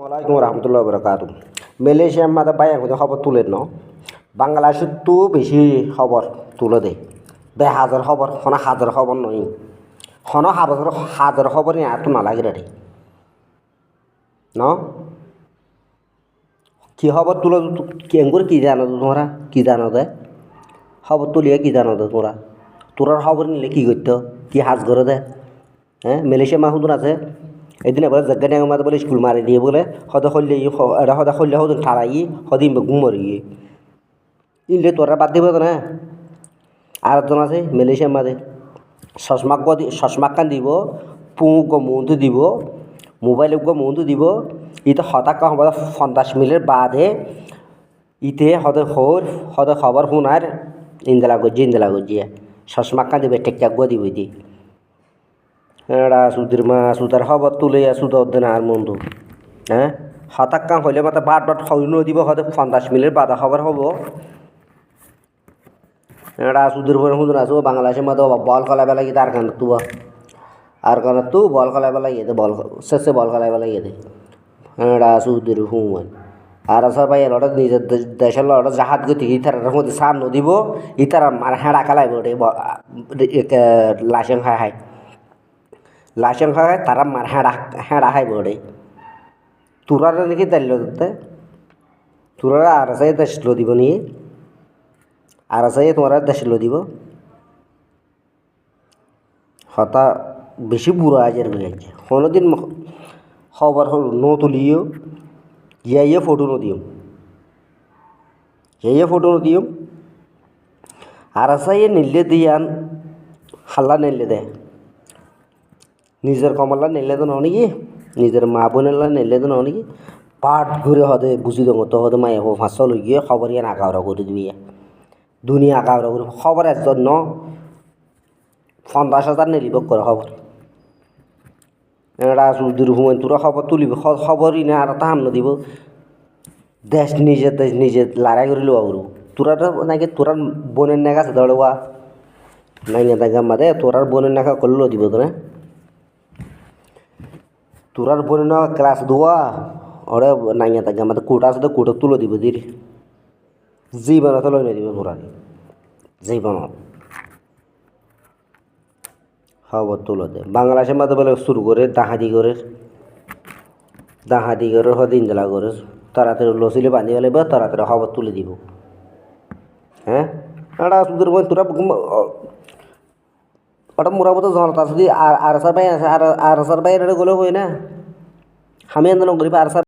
ওয়ালাইকুম রহমতুল্লাহ বরকাত। মালয়েশিয়ার মাঝে বাইরে খবর তুলে ন বাংলাদেশের তো বেশি খবর তুলে দেয় হাজার খবর হাজার খবর নয় হাজার খবর এত না লাগে রে ন কি খবর তুলো কেঙ্গুর কি জানো তোমরা কি জানো দে খবর তুলিয়ে কি জানো দে তোরা খবর নিলে কি করতো কি হাজ করে দে মালয়েশিয়া মাহুদুন আছে এদিন এবার জায়গা নিয়ে আমাদের বলে স্কুল মারি দিয়ে বলে হদে খল্লে এটা হদে খল্লে হদুন ঠাড়াই হদে ঘুমর গিয়ে ইনলে তোরা বাদ দিব না আর একজন আছে মালয়েশিয়ার মাঝে চশমাক কান দিব পুঁগ মৌন্তু দিব মোবাইল মৌন্তু দিব ইতে হতাক 50 মিনিটের বাদে ইতে হদে খবর শুনার ইন্দেলা গজিয়ে চশমাক কান দিবে টেক্কা গুয়া দিব ইতি এরা সুদের মা সুদার খবর তুলে সুদ দেন আর বন্ধু হঠাৎ কাম হইলে মাত্র বাট হইন দিব হয়তো 50 মিনিটের বাদা খবর হব এরা সুদের পরে শুধু আসবো বাংলাদেশের মধ্যে বল খেলাবে লাগে তার কারণে তু আর কারণে তু বল খেলাবে লাগে বল শেষে বল খেলাবে লাগে এরা সুদের হুমান আর আসর ভাই এর নিজের দেশের লড়া জাহাজ গতি ইতার মধ্যে সার নদিব ইতার আর হেঁড়া খেলাইব লাসেং খায় তারা মার হেঁড়া খাই বড়ে তোরারা নাকি দাঁড়িয়ে দিতে তোরারা আর আসাই দেশ দিব নিয়ে আর আসাই তোমরা দেশ দিব হতা বেশি বুড়ো আজের হয়েছে কোনোদিন খবর হল নো তুলিও ইয়ে ফটো নদিও আর আসাই নিলে দিয়ান হাল্লা নিলে দেয় নিজের কমলা নেলে তো নকি নিজের মা বোনেলা নেলে তো নকি পাট ঘুরে হদে বুঝি দো তো হদে মাই ফাঁসল হয়ে গিয়ে খবর ইয়ান আঁকাওরা করে দিবি দুনিয়া আঁকাওরা করে খবর একজন 50,000 নিলিব করে খবর এটা সুদূর হুমেন তোরা খবর তুলিব খবরই না আর তাহাম দিব দেশ নিজে লড়াই করে লোয়া করব তোরা তো নাকি তোরার বোনের নাকা আছে দৌড়া নাই না দেখা মাদে তোরার বোনের নাকা করলেও দিব তো না তোরার বোনের না ক্লাস দোয়া ওরে নাই না থাকে আমাদের কোটা আছে তো কোটা তুলে দিব দিদি জীবনত লই না দিব তোরা জীবনত খবর তুলে দে বাংলাদেশের মধ্যে বলে শুরু করে দাহাদি করে হদিন জেলা করে তাড়াতাড়ি লসিলে বাঁধি গেলে বা তাড়াতাড়ি খবর তুলে দিব এটা সুন্দরবন তোরা ওটা মোটামুটি জনতা যদি আর আসার ভাই আছে আর আসার ভাই এটা গেলেও হয় না আমি আন্দোলন করি আর